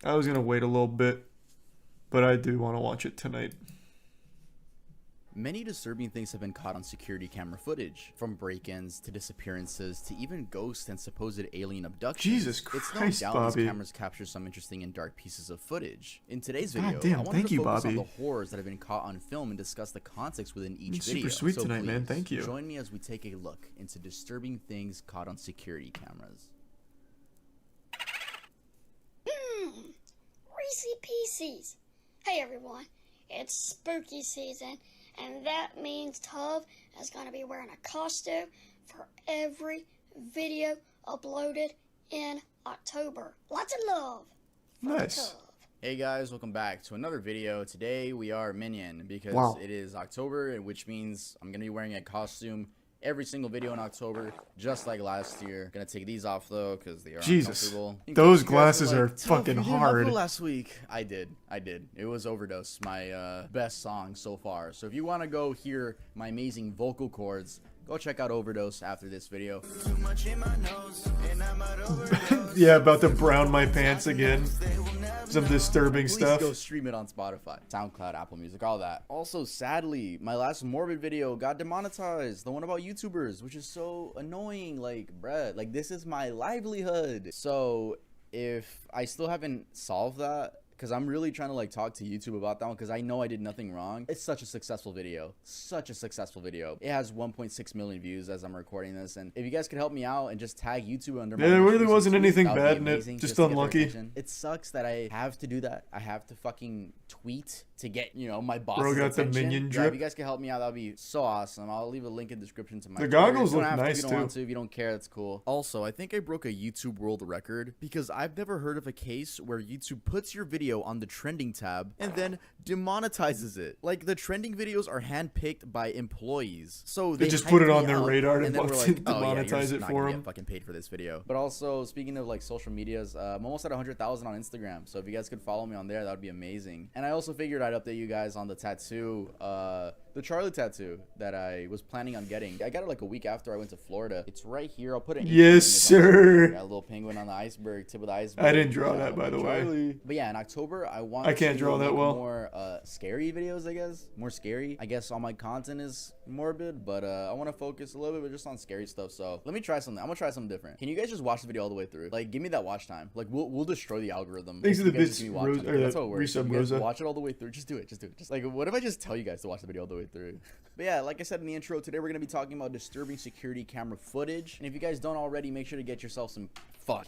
I was gonna wait a little bit, but I do want to watch it tonight. Many disturbing things have been caught on security camera footage, from break-ins to disappearances to even ghosts and supposed alien abductions. Jesus Christ, it's no doubt Bobby. these cameras capture some interesting and dark pieces of footage. In today's God video, damn, I wanted thank to you, focus on Bobby. the horrors that have been caught on film and discuss the context within each It's video. super sweet So tonight, man. please, Thank you. join me as we take a look into disturbing things caught on security cameras. Reese's Pieces. Hey everyone, it's spooky season, and that means Tov is going to be wearing a costume for every video uploaded in October. Lots of love for Nice. Tov. Hey guys, welcome back to another video. Today we are Minion because Wow. it is October, which means I'm going to be wearing a costume every single video in October, just like last year. Gonna take these off though, because they are Jesus. uncomfortable. In Those case you guys glasses were are like, "Tough, fucking you didn't hard." upload last week. I did. It was Overdose, my best song so far. So if you want to go hear my amazing vocal cords, go check out Overdose after this video. Too much in my nose, and I'm out overdose. Yeah, about to brown my pants again. Some disturbing Please stuff. go stream it on Spotify, SoundCloud, Apple Music, all that. Also, sadly, my last Morbid video got demonetized. The one about YouTubers, which is so annoying. Like, bruh, like this is my livelihood. So if I still haven't solved that, because I'm really trying to like talk to YouTube about that one, because I know I did nothing wrong. It's such a successful video. Such a successful video. It has 1.6 million views as I'm recording this. And if you guys could help me out and just tag YouTube under my Yeah, there most really recent wasn't tweet, anything that would be bad in it. amazing, Just to get their unlucky. attention. It sucks that I have to do that. I have to fucking tweet to get, you know, my boss. Bro got the attention. minion Yeah, drip. if you guys can help me out, that would be so awesome. I'll leave a link in the description to my The Twitter. goggles You don't look have to nice, if you don't want too. to. If you don't care, that's cool. Also, I think I broke a YouTube world record because I've never heard of a case where YouTube puts your video on the trending tab and then demonetizes it. Like, the trending videos are handpicked by employees, so They they just put hype it on me their up, radar and and then we're want like, to oh, yeah, you're demonetize just it not for gonna them. get fucking paid for this video. But also, speaking of like social medias, I'm almost at 100,000 on Instagram, so if you guys could follow me on there, that would be amazing. And I also figured I'd update you guys on the tattoo, the Charlie tattoo that I was planning on getting. I got it like a week after I went to Florida. It's right here. I'll put it. Yes, sir. Got a little penguin on the iceberg, tip of the iceberg. I didn't draw Shout that, out by to the way. Charlie. But yeah, in October, I want. I can't to draw that make well. More scary videos, I guess. More scary. I guess all my content is morbid, but I want to focus a little bit just on scary stuff. So let me try something. I'm gonna try something different. Can you guys just watch the video all the way through? Like, give me that watch time. Like, we'll destroy the algorithm. Thanks if to you the guys bits, just give me watch Rose- time. or That's how it works. resub If you guys Rosa. watch it all the way through. Just do it. Just do it. Just like, what if I just tell you guys to watch the video all the way through? But yeah, like I said in the intro, today we're gonna be talking about disturbing security camera footage. And if you guys don't already, make sure to get yourself some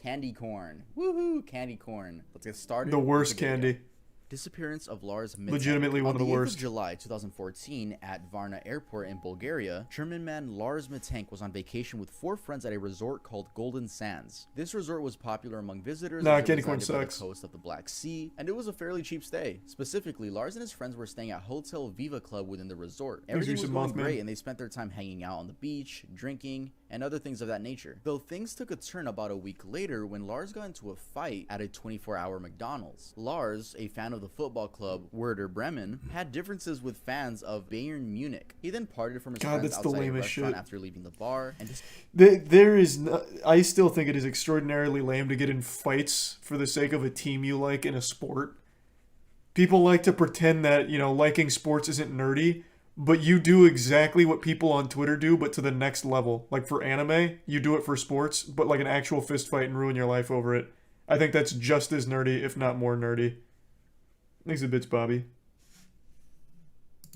candy corn. Woohoo, candy corn. Let's get started. The with worst video. candy. Disappearance of Lars Mitek. Legitimately one of the On the 8th worst. of July 2014, at Varna Airport in Bulgaria, German man Lars Mitek was on vacation with 4 friends at a resort called Golden Sands. This resort was popular among visitors Nah, as it candy corn resided by sucks. the coast of the Black Sea, and it was a fairly cheap stay. Specifically, Lars and his friends were staying at Hotel Viva Club within the resort. Everything was some going Mothman. great, and they spent their time hanging out on the beach, drinking, and other things of that nature. Though things took a turn about a week later when Lars got into a fight at a 24-hour McDonald's. Lars, a fan of the football club Werder Bremen, had differences with fans of Bayern Munich. He then parted from his God, friends that's the outside a lamest restaurant shit. after leaving the bar, and just There is no, I still think it is extraordinarily lame to get in fights for the sake of a team you like in a sport. People like to pretend that, you know, liking sports isn't nerdy, but you do exactly what people on Twitter do, but to the next level. Like for anime, you do it for sports, but like an actual fist fight and ruin your life over it. I think that's just as nerdy, if not more nerdy. Thanks a bits, Bobby.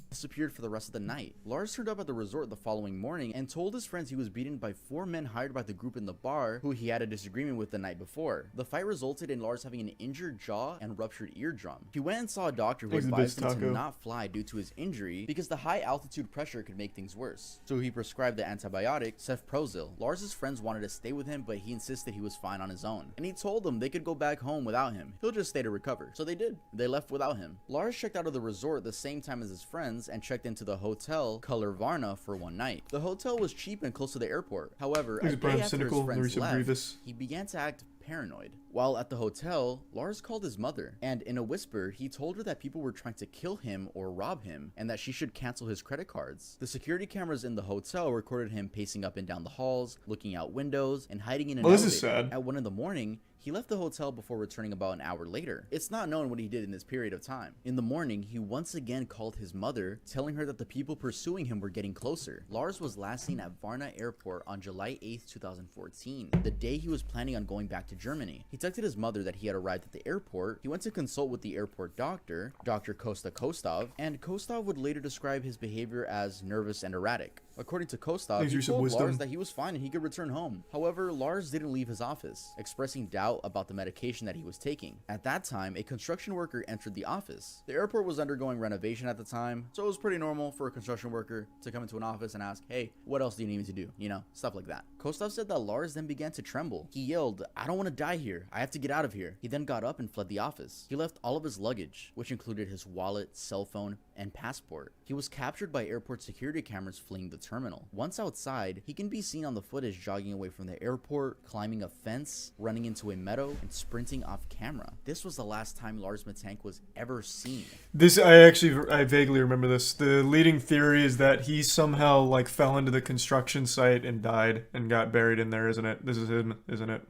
disappeared for the rest of the night. Lars turned up at the resort the following morning and told his friends he was beaten by 4 men hired by the group in the bar who he had a disagreement with the night before. The fight resulted in Lars having an injured jaw and ruptured eardrum. He went and saw a doctor who Thanks a advised bit, him to Taco. not fly due to his injury because the high altitude pressure could make things worse. So he prescribed the antibiotic cefprozil. Lars's friends wanted to stay with him, but he insisted he was fine on his own. And he told them they could go back home without him. He'll just stay to recover. So they did. They left without him. Lars checked out of the resort the same time as his friends and checked into the hotel Color Varna for one night. The hotel was cheap and close to the airport. However, He's a day Bram after Cynical, his friends Larissa left, Grievous. he began to act paranoid. While at the hotel, Lars called his mother, and in a whisper, he told her that people were trying to kill him or rob him, and that she should cancel his credit cards. The security cameras in the hotel recorded him pacing up and down the halls, looking out windows, and hiding in an Oh, this elevator. is sad. At 1 in the morning, He left the hotel before returning about an hour later. It's not known what he did in this period of time. In the morning, he once again called his mother, telling her that the people pursuing him were getting closer. Lars was last seen at Varna Airport on July 8th, 2014, the day he was planning on going back to Germany. He texted his mother that he had arrived at the airport. He went to consult with the airport doctor, Dr. Kostov, and Kostov would later describe his behavior as nervous and erratic. According to Kostov, he told Lars that he was fine and he could return home. However, Lars didn't leave his office, expressing doubt about the medication that he was taking. At that time, a construction worker entered the office. The airport was undergoing renovation at the time, so it was pretty normal for a construction worker to come into an office and ask, hey, what else do you need me to do? You know, stuff like that. Kostov said that Lars then began to tremble. He yelled, I don't want to die here. I have to get out of here. He then got up and fled the office. He left all of his luggage, which included his wallet, cell phone, and passport. He was captured by airport security cameras fleeing the terminal. Once outside, he can be seen on the footage jogging away from the airport, climbing a fence, running into a meadow, and sprinting off camera. This was the last time Lars Mittank was ever seen. I vaguely remember this. The leading theory is that he somehow like fell into the construction site and died and got buried in there, isn't it? This is him, isn't it?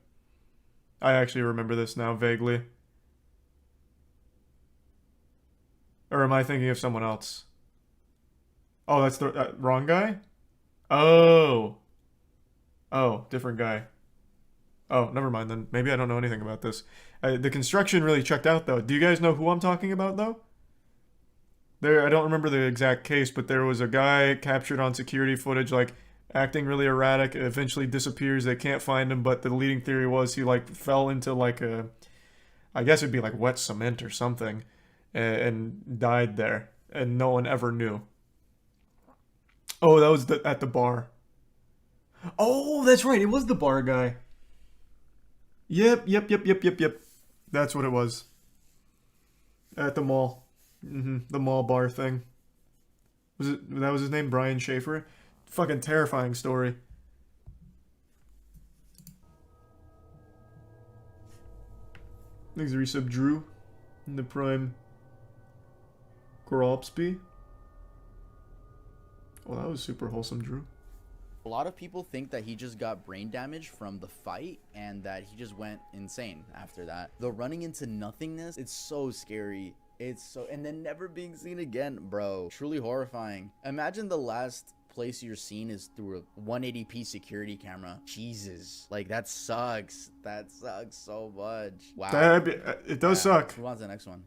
I actually remember this now vaguely. Or am I thinking of someone else? Oh, that's the wrong guy? Oh, different guy. Oh, never mind then. Maybe I don't know anything about this. The construction really checked out, though. Do you guys know who I'm talking about, though? I don't remember the exact case, but there was a guy captured on security footage, like, acting really erratic, eventually disappears, they can't find him, but the leading theory was he, like, fell into, like, I guess it'd be, like, wet cement or something, and died there, and no one ever knew. Oh, that was at the bar. Oh, that's right, it was the bar guy. Yep. That's what it was. At the mall. The mall bar thing. That was his name, Brian Schaefer? Fucking terrifying story. Thanks, resub Drew. In the prime. Goralpsby. Well, that was super wholesome, Drew. A lot of people think that he just got brain damage from the fight and that he just went insane after that. The running into nothingness, it's so scary. And then never being seen again, bro. Truly horrifying. Imagine the last place you're seen is through a 180p security camera. Jesus. Like, that sucks. That sucks so much. Wow. It does suck. Move on to the next one.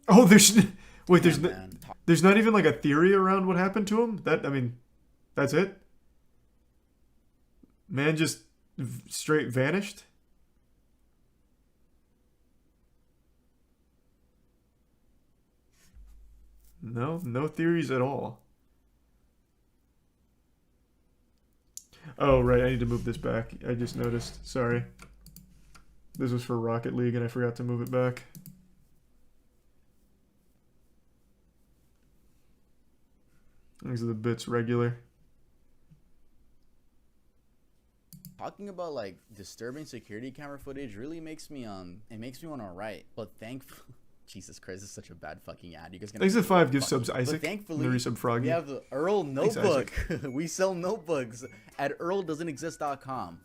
Oh, wait, there's not even like a theory around what happened to him? That's it? Man just straight vanished? No theories at all. Oh, right, I need to move this back. I just noticed. Sorry. This was for Rocket League and I forgot to move it back. These are the bits regular. Talking about like disturbing security camera footage really makes me it makes me want to write, but thankfully, Jesus Christ, this is such a bad fucking ad. You guys gonna thanks to 5 gift subs, Isaac. But thankfully, we have the Earl notebook. We sell notebooks at earldoesn'texist.com.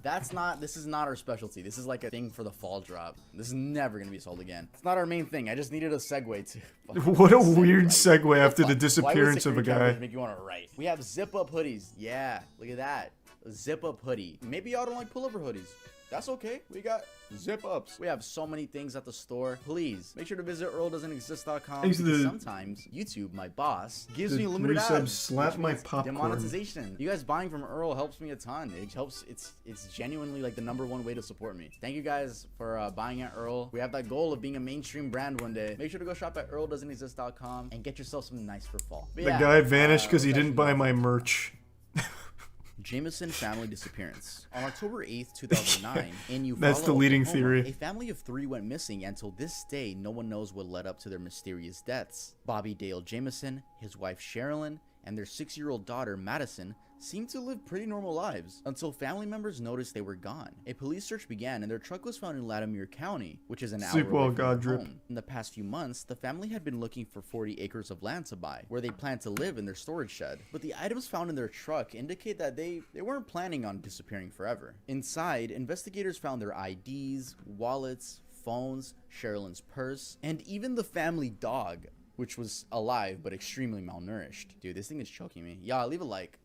This is not our specialty. This is like a thing for the fall drop. This is never gonna be sold again. It's not our main thing. I just needed a segue to. What a weird segue after the disappearance of a guy. Make you want to write. We have zip up hoodies. Yeah, look at that. A zip up hoodie. Maybe y'all don't like pullover hoodies. That's okay. We got zip ups. We have so many things at the store. Please make sure to visit earldoesn'texist.com because sometimes YouTube, my boss, gives me limited ads. Slap my popcorn. Demonetization. You guys buying from Earl helps me a ton. It helps. It's genuinely like the #1 way to support me. Thank you guys for buying at Earl. We have that goal of being a mainstream brand one day. Make sure to go shop at earldoesn'texist.com and get yourself something nice for fall. But the guy vanished because he didn't buy my merch. Jameson family disappearance. On October 8th, 2009, in Eufaula, that's the leading Oklahoma, theory. A family of 3 went missing, and until this day, no one knows what led up to their mysterious deaths. Bobby Dale Jameson, his wife Sherilyn, and their 6-year-old daughter Madison seemed to live pretty normal lives until family members noticed they were gone. A police search began and their truck was found in Latimer County, which is an hour Sleep well, away from God their drip. home. In the past few months, the family had been looking for 40 acres of land to buy, where they planned to live in their storage shed. But the items found in their truck indicate that they weren't planning on disappearing forever. Inside, investigators found their IDs, wallets, phones, Sherilyn's purse, and even the family dog, which was alive but extremely malnourished. Dude, this thing is choking me. Y'all, leave a like,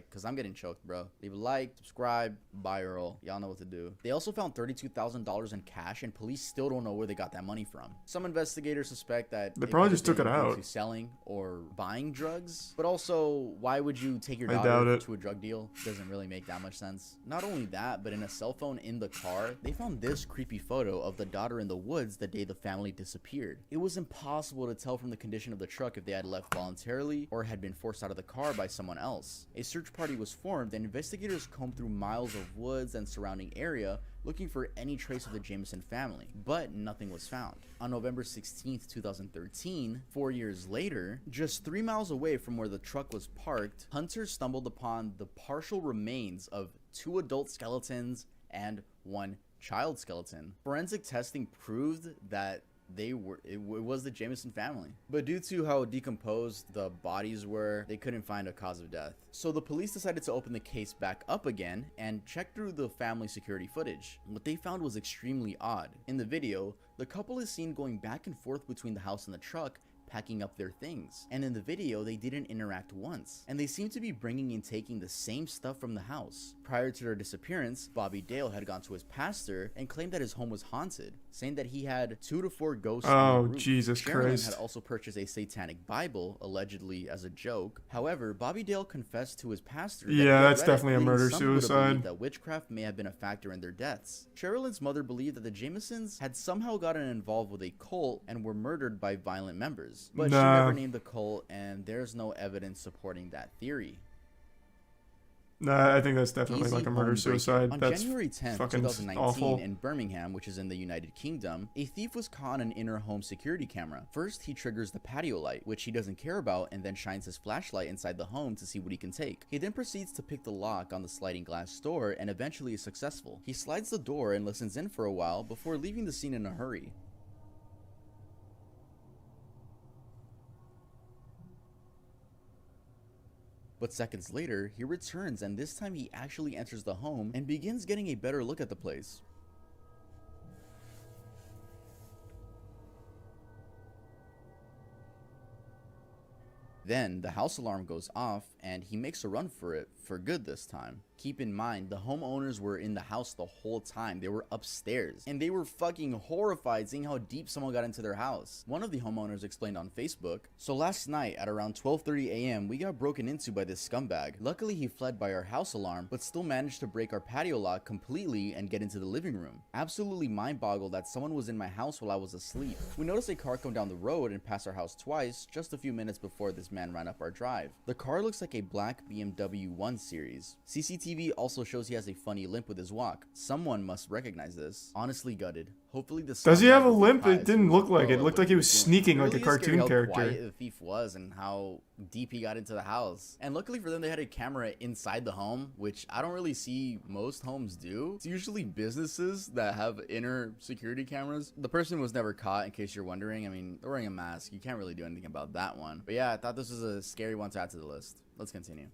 because I'm getting choked, bro. Leave a like, subscribe, viral. Y'all know what to do. They also found $32,000 in cash, and police still don't know where they got that money from. Some investigators suspect that They probably could just have took it been due out. to selling or buying drugs. But also, why would you take your I doubt daughter it. to a drug deal? Doesn't really make that much sense. Not only that, but in a cell phone in the car, they found this creepy photo of the daughter in the woods the day the family disappeared. It was impossible to tell from the condition of the truck if they had left voluntarily or had been forced out of the car by someone else. A search party was formed and investigators combed through miles of woods and surrounding area looking for any trace of the Jameson family, but nothing was found. On November 16th, 2013, 4 years later, just 3 miles away from where the truck was parked, hunters stumbled upon the partial remains of 2 adult skeletons and 1 child skeleton. Forensic testing proved that it was the Jameson family, but due to how decomposed the bodies were, they couldn't find a cause of death. So the police decided to open the case back up again and check through the family security footage. What they found was extremely odd. In the video, the couple is seen going back and forth between the house and the truck, packing up their things, and in the video they didn't interact once, and they seem to be bringing and taking the same stuff from the house. Prior to their disappearance, Bobby Dale had gone to his pastor and claimed that his home was haunted, saying that he had 2 to 4 ghosts on the roof. Jesus Sherilyn Christ. had also purchased a satanic Bible, allegedly as a joke. However, Bobby Dale confessed to his pastor that he Yeah, had that's read it, definitely a leading murder some people to suicide. believe that witchcraft may have been a factor in their deaths. Sherilyn's mother believed that the Jamesons had somehow gotten involved with a cult and were murdered by violent members, but she Nah. never named the cult, and there's no evidence supporting that theory. Nah, I think that's definitely Easy like a home murder breaking. suicide. On That's January 10th, fucking 2019, awful. in Birmingham, which is in the United Kingdom, a thief was caught on an inner home security camera. First, he triggers the patio light, which he doesn't care about, and then shines his flashlight inside the home to see what he can take. He then proceeds to pick the lock on the sliding glass door and eventually is successful. He slides the door and listens in for a while before leaving the scene in a hurry. But seconds later, he returns and this time he actually enters the home and begins getting a better look at the place. Then the house alarm goes off and he makes a run for it for good this time. Keep in mind, the homeowners were in the house the whole time. They were upstairs and they were fucking horrified seeing how deep someone got into their house. One of the homeowners explained on Facebook, "So last night at around 12:30 a.m. we got broken into by this scumbag. Luckily he fled by our house alarm but still managed to break our patio lock completely and get into the living room. Absolutely mind-boggled that someone was in my house while I was asleep. We noticed a car come down the road and pass our house twice just a few minutes before this man ran up our drive. The car looks like a black BMW 1 Series. CCTV also shows he has a funny limp with his walk. Someone must recognize this. Honestly gutted. Hopefully the Does he have a scumbag will be limp? caught It as didn't soon look as like it. It well looked what like he was doing. sneaking like a Really is scary cartoon how character. quiet the thief was and how deep he got into the house. And luckily for them, they had a camera inside the home, which I don't really see most homes do. It's usually businesses that have inner security cameras. The person was never caught, in case you're wondering. I mean, they're wearing a mask. You can't really do anything about that one. But yeah, I thought this was a scary one to add to the list. Let's continue.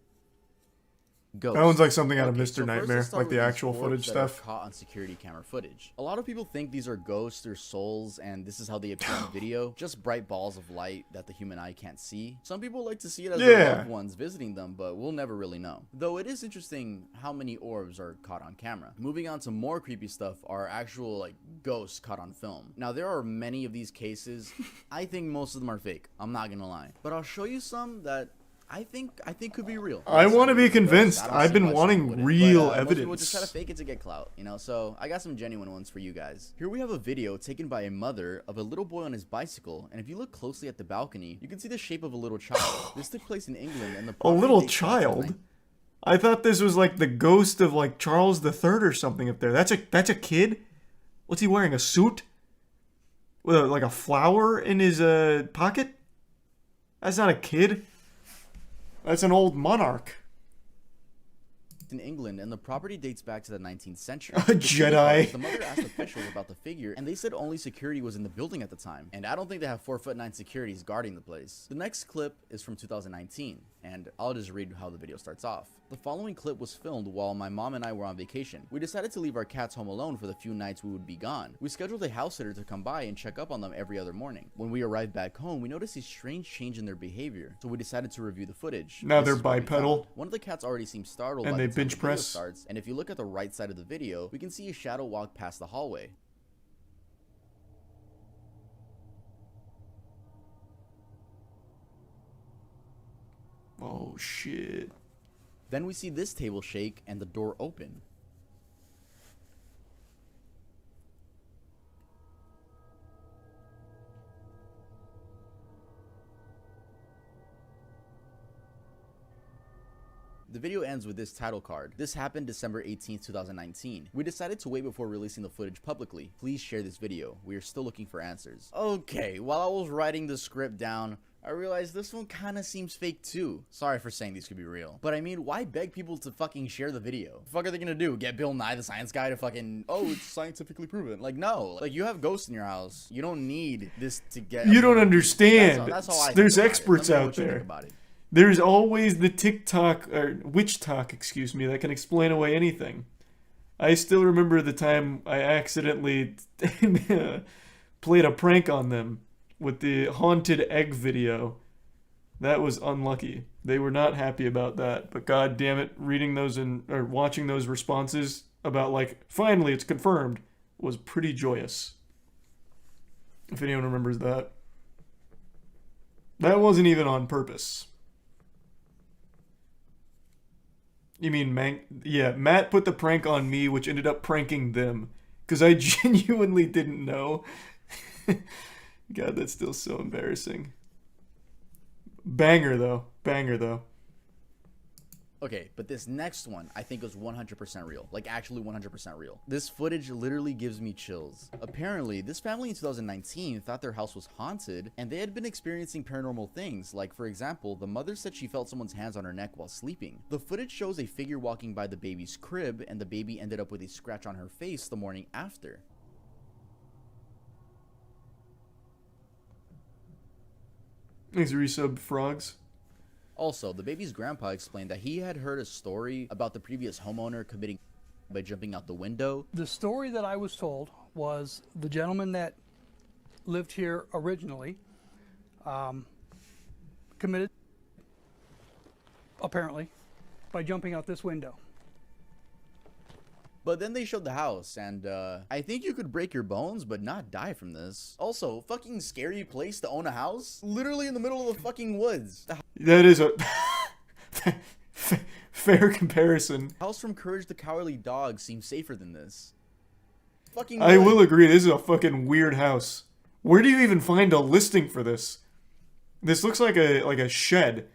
Ghosts. That one's like something out of Okay, Mr. so first Nightmare, let's start like with the these actual orbs footage that are stuff. caught on security camera footage. A lot of people think these are ghosts or souls, and this is how they appear on video. Just bright balls of light that the human eye can't see. Some people like to see it as their loved ones visiting them, but we'll never really know. Though it is interesting how many orbs are caught on camera. Moving on to more creepy stuff are actual like ghosts caught on film. Now there are many of these cases. I think most of them are fake. I'm not gonna lie, but I'll show you some that I think could be real. I want to be convinced. I don't I've see been why wanting someone wouldn't. real But, most people evidence. just try to fake it to get clout, you know. So I got some genuine ones for you guys. Here we have a video taken by a mother of a little boy on his bicycle, and if you look closely at the balcony, you can see the shape of a little child. This took place in England, and the A property little dates back to child? I thought this was like the ghost of like Charles III or something up there. That's a kid? What's he wearing? A suit? With like a flower in his pocket? That's not a kid. That's an old monarch. in England, and the property dates back to the 19th century. A Jedi. The mother asked officials about the figure, and they said only security was in the building at the time. And I don't think they have 4'9" securities guarding the place. The next clip is from 2019, and I'll just read how the video starts off. The following clip was filmed while my mom and I were on vacation. We decided to leave our cats home alone for the few nights we would be gone. We scheduled a house sitter to come by and check up on them every other morning. When we arrived back home, we noticed a strange change in their behavior, so we decided to review the footage. Now This they're is what we bipedal. found. One of the cats already seems startled And by they the time bench the video press. starts, and if you look at the right side of the video, we can see a shadow walk past the hallway. Oh shit. Then we see this table shake and the door open. The video ends with this title card. This happened December 18th, 2019. We decided to wait before releasing the footage publicly. Please share this video. We are still looking for answers. Okay, while I was writing the script down, I realized this one kinda seems fake too. Sorry for saying these could be real. But I mean, why beg people to fucking share the video? What the fuck are they gonna do? Get Bill Nye the Science Guy to fucking, oh, it's scientifically proven. Like, no. Like, you have ghosts in your house. You don't need this to get... You don't understand. That's how I There's think about it. experts Let me know out what you think there. about it. There's always the TikTok, or witch talk, excuse me, that can explain away anything. I still remember the time I accidentally played a prank on them with the haunted egg video. That was unlucky. They were not happy about that. But god damn it, reading those or watching those responses about like, finally it's confirmed, was pretty joyous. If anyone remembers that. That wasn't even on purpose. You mean, yeah, Matt put the prank on me, which ended up pranking them. Because I genuinely didn't know. God, that's still so embarrassing. Banger, though. Banger, though. Okay, but this next one I think was 100% real. Like, actually 100% real. This footage literally gives me chills. Apparently, this family in 2019 thought their house was haunted, and they had been experiencing paranormal things. Like, for example, the mother said she felt someone's hands on her neck while sleeping. The footage shows a figure walking by the baby's crib, and the baby ended up with a scratch on her face the morning after. These resub frogs. Also, the baby's grandpa explained that he had heard a story about the previous homeowner committing by jumping out the window. The story that I was told was the gentleman that lived here originally committed, apparently, by jumping out this window. But then they showed the house, and I think you could break your bones but not die from this. Also, fucking scary place to own a house? Literally in the middle of the fucking woods. That is a fair comparison. The house from Courage the Cowardly Dog seems safer than this. Fucking I wood. will agree, this is a fucking weird house. Where do you even find a listing for this? This looks like a shed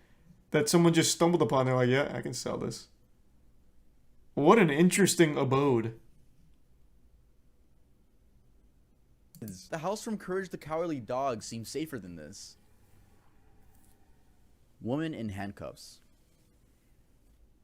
that someone just stumbled upon. They're like, yeah, I can sell this. What an interesting abode. The house from Courage the Cowardly Dog seems safer than this. Woman in handcuffs.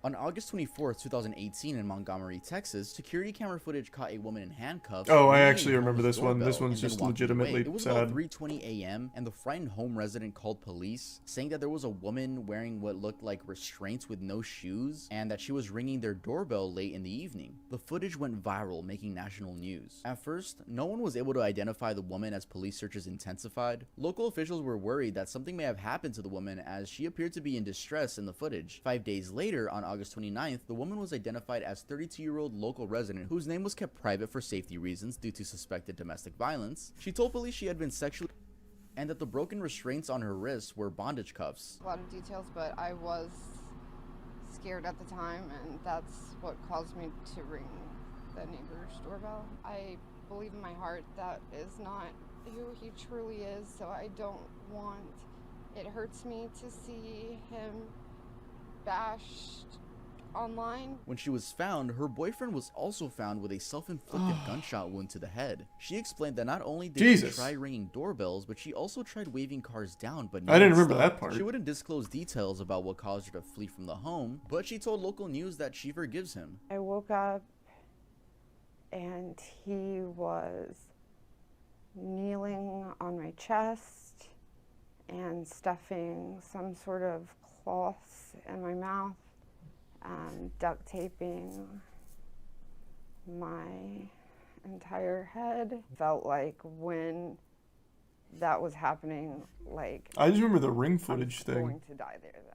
On August 24th, 2018 in Montgomery, Texas, security camera footage caught a woman in handcuffs. Oh, I ringing actually a remember homeless this one. This doorbell one's and then just walking legitimately away. It was sad. about 3:20 a.m. and the frightened home resident called police, saying that there was a woman wearing what looked like restraints with no shoes and that she was ringing their doorbell late in the evening. The footage went viral, making national news. At first, no one was able to identify the woman as police searches intensified. Local officials were worried that something may have happened to the woman as she appeared to be in distress in the footage. 5 days later, on August 29th, the woman was identified as 32-year-old local resident whose name was kept private for safety reasons due to suspected domestic violence. She told police she had been sexually and that the broken restraints on her wrists were bondage cuffs. A lot of details, but I was scared at the time, and that's what caused me to ring the neighbor's doorbell. I believe in my heart that is not who he truly is, so I don't want, it hurts me to see him bashed online. When she was found, her boyfriend was also found with a self-inflicted gunshot wound to the head. She explained that not only did Jesus. she try ringing doorbells, but she also tried waving cars down, but I didn't none remember that stopped. part. She wouldn't disclose details about what caused her to flee from the home, but she told local news that she forgives him. I woke up and he was kneeling on my chest and stuffing some sort of cloths in my mouth, duct taping my entire head. Felt like when that was happening, like I just remember the ring I'm footage thing. going to die there that night.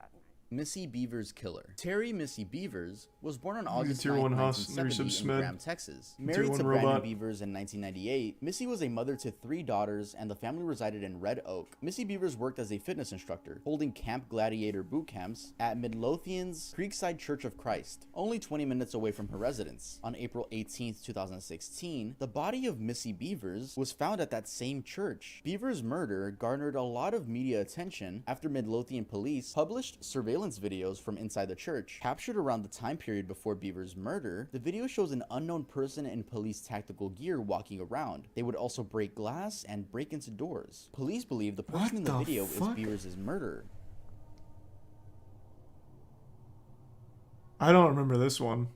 Missy Beavers killer. Terry Missy Beavers was born on August Tier 9, 1 house, 1970 in Smed. Graham, Texas. Tier Married 1 to Brandon robot. Beavers in 1998, Missy was a mother to 3 daughters, and the family resided in Red Oak. Missy Beavers worked as a fitness instructor, holding Camp Gladiator boot camps at Midlothian's Creekside Church of Christ, only 20 minutes away from her residence. On April 18, 2016, the body of Missy Beavers was found at that same church. Beavers' murder garnered a lot of media attention after Midlothian police published surveillance videos from inside the church. Captured around the time period before Beavers' murder, the video shows an unknown person in police tactical gear walking around. They would also break glass and break into doors. Police believe the person What in the the video fuck? is Beavers' murderer. I don't remember this one.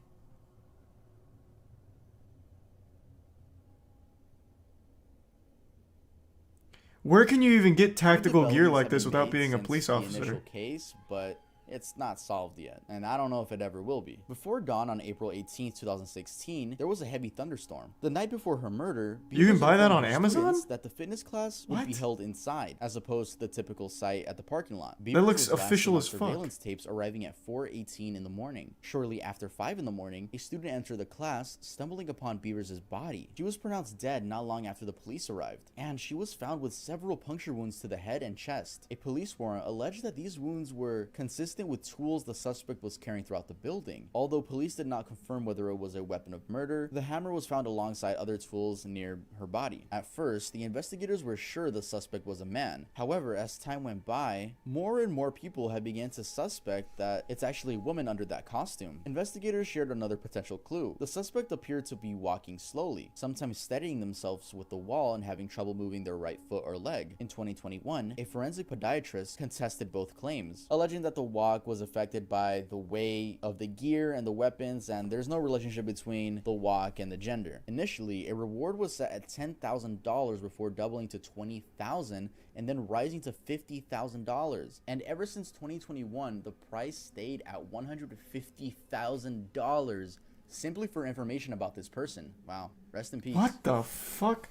Where can you even get tactical gear Developments like have this been without made being a since police the officer? initial case, but it's not solved yet, and I don't know if it ever will be. Before dawn on April 18, 2016, there was a heavy thunderstorm. The night before her murder, You can Beavers buy that informed on her Amazon? students that the fitness class would be What? held inside, as opposed to the typical site at the parking lot. That looks was last official seen on as fuck. surveillance tapes arriving at 4:18 in the morning. Shortly after 5 in the morning, a student entered the class, stumbling upon Beavers' body. She was pronounced dead not long after the police arrived, and she was found with several puncture wounds to the head and chest. A police warrant alleged that these wounds were consistent with tools the suspect was carrying throughout the building. Although police did not confirm whether it was a weapon of murder, the hammer was found alongside other tools near her body. At first, the investigators were sure the suspect was a man. However, as time went by, more and more people had begun to suspect that it's actually a woman under that costume. Investigators shared another potential clue. The suspect appeared to be walking slowly, sometimes steadying themselves with the wall and having trouble moving their right foot or leg. In 2021, a forensic podiatrist contested both claims, alleging that the walk was affected by the weight of the gear and the weapons, and there's no relationship between the walk and the gender. Initially, a reward was set at $10,000 before doubling to $20,000 and then rising to $50,000. And ever since 2021, the price stayed at $150,000 simply for information about this person. Wow. Rest in peace. What the fuck?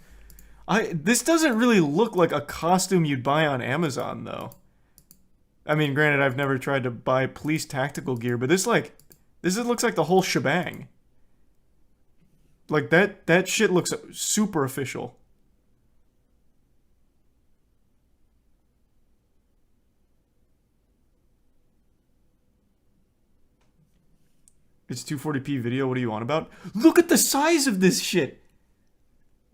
This doesn't really look like a costume you'd buy on Amazon, though. I mean, granted, I've never tried to buy police tactical gear, but this looks like the whole shebang. Like, that shit looks super official. It's 240p video, what are you on about? Look at the size of this shit!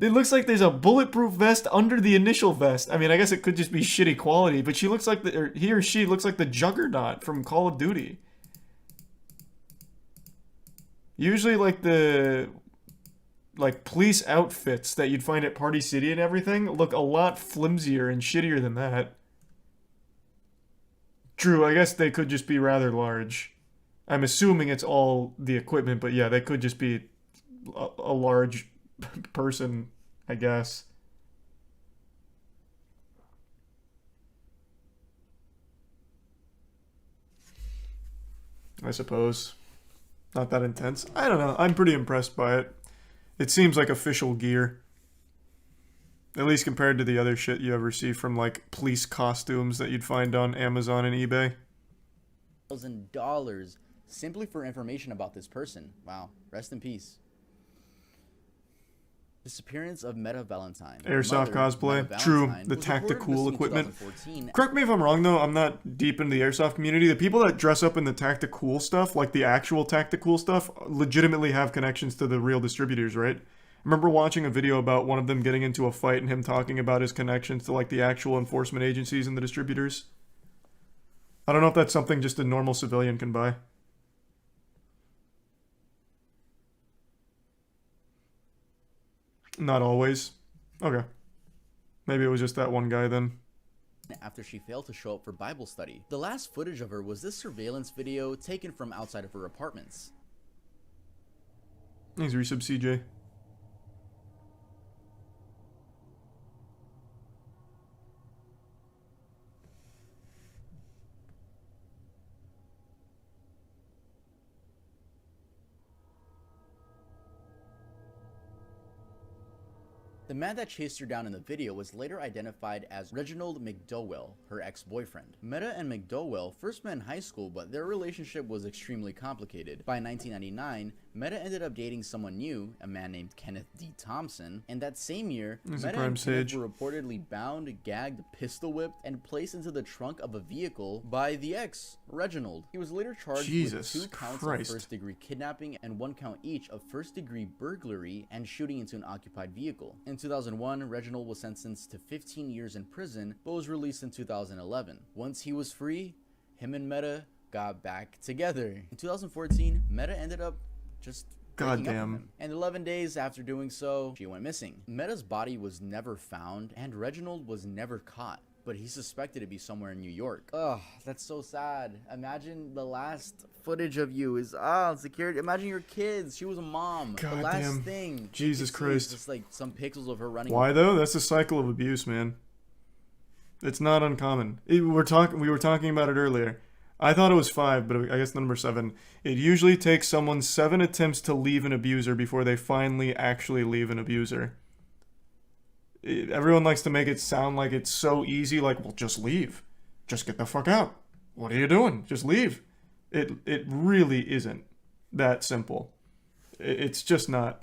It looks like there's a bulletproof vest under the initial vest. I mean, I guess it could just be shitty quality, but she looks like he or she looks like the Juggernaut from Call of Duty. Usually, like the police outfits that you'd find at Party City and everything look a lot flimsier and shittier than that. True, I guess they could just be rather large. I'm assuming it's all the equipment, but yeah, they could just be a large person, I guess. I suppose. Not that intense. I don't know. I'm pretty impressed by it. It seems like official gear. At least compared to the other shit you ever see from, like, police costumes that you'd find on Amazon and eBay. $1,000 simply for information about this person. Wow. Rest in peace. Disappearance of Meta Valentine. Airsoft cosplay. Meta True, Valentine the was tactical reported missing in equipment. 2014. Correct me if I'm wrong, though. I'm not deep in the airsoft community. The people that dress up in the tactical stuff, like the actual tactical stuff, legitimately have connections to the real distributors, right? I remember watching a video about one of them getting into a fight and him talking about his connections to, like, the actual enforcement agencies and the distributors. I don't know if that's something just a normal civilian can buy. Not always. Okay. Maybe it was just that one guy then. After she failed to show up for Bible study. The last footage of her was this surveillance video taken from outside of her apartments. Thanks, resub CJ. The man that chased her down in the video was later identified as Reginald McDowell, her ex-boyfriend. Meta and McDowell first met in high school, but their relationship was extremely complicated. By 1999, Meta ended up dating someone new, a man named Kenneth D. Thompson, and that same year, Meta and Kenneth were reportedly bound, gagged, pistol whipped, and placed into the trunk of a vehicle by the ex, Reginald. He was later charged with 2 counts of first-degree kidnapping and 1 count each of first-degree burglary and shooting into an occupied vehicle. In 2001, Reginald was sentenced to 15 years in prison, but was released in 2011. Once he was free, him and Meta got back together. In 2014, Meta ended up just breaking up with him. And 11 days after doing so, she went missing. Meta's body was never found, and Reginald was never caught, but he's suspected to be somewhere in New York. Ugh, that's so sad. Imagine the last footage of you is security. Imagine your kids. She was a mom. God the last damn. thing. Jesus Christ. Just like some pixels of her running. Why though? That's a cycle of abuse, man. It's not uncommon. We were talking about it earlier. I thought it was 5, but I guess number 7. It usually takes someone 7 attempts to leave an abuser before they finally actually leave an abuser. Everyone likes to make it sound like it's so easy, like, well, just leave. Just get the fuck out. What are you doing? Just leave. It really isn't that simple. It's just not.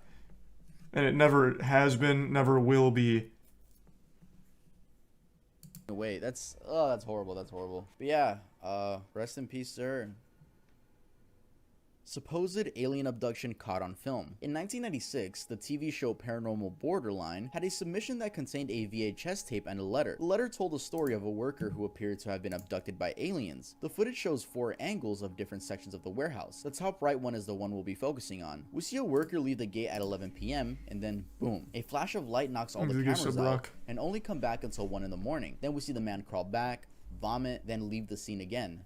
And it never has been, never will be. Wait, that's horrible. That's horrible. But yeah, rest in peace, sir. Supposed alien abduction caught on film. In 1996, the TV show Paranormal Borderline had a submission that contained a VHS tape and a letter. The letter told the story of a worker who appeared to have been abducted by aliens. The footage shows 4 angles of different sections of the warehouse. The top right one is the one we'll be focusing on. We see a worker leave the gate at 11 p.m. and then boom, a flash of light knocks all the cameras out and only come back until 1 in the morning. Then we see the man crawl back, vomit, then leave the scene again.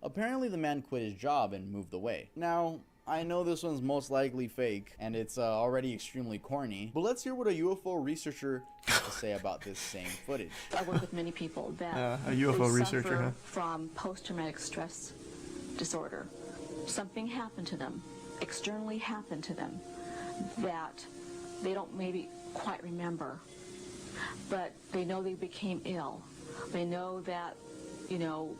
Apparently the man quit his job and moved away. Now, I know this one's most likely fake, and it's already extremely corny, but let's hear what a UFO researcher has to say about this same footage. I work with many people that a UFO researcher, suffer from post-traumatic stress disorder. Something happened to them, externally happened to them, that they don't maybe quite remember, but they know they became ill. They know that, you know,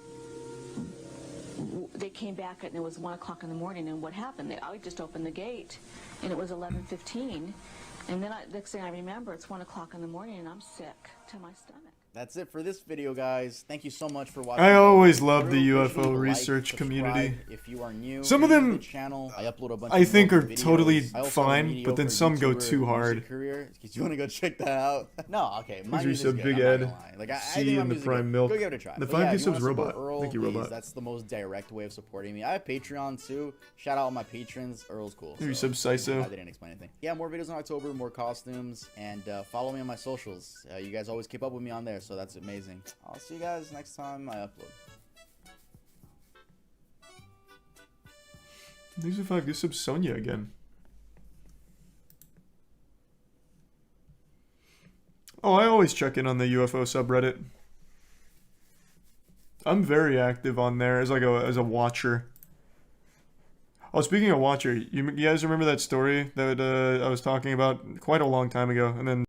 they came back and it was 1 o'clock in the morning, and what happened? I just opened the gate and it was 11:15, and then next thing I remember, it's 1 o'clock in the morning and I'm sick to my stomach. That's it for this video, guys. Thank you so much for watching. I always love the UFO research community. If you are new, some of them, the channel, I upload a bunch I of think, are videos. totally fine, but then some go too hard. Career. You want to go check that out? No, okay. My Here's music's Big good, Ed. Like, I C think in the Prime Milk. Go give it a try. The But 5 yeah, gift subs if you wanna Robot. support Earl, Thank you, please, Robot. That's the most direct way of supporting me. I have Patreon too. Shout out all my patrons. Earl's cool. Your So, sub Siso. I didn't explain anything. Yeah, more videos in October, more costumes, and follow me on my socials. You guys always keep up with me on there, so that's amazing. I'll see you guys next time I upload. These are 5 gift subs Sonia again. Oh, I always check in on the UFO subreddit. I'm very active on there as like as a watcher. Oh, speaking of watcher, you guys remember that story that I was talking about quite a long time ago, and then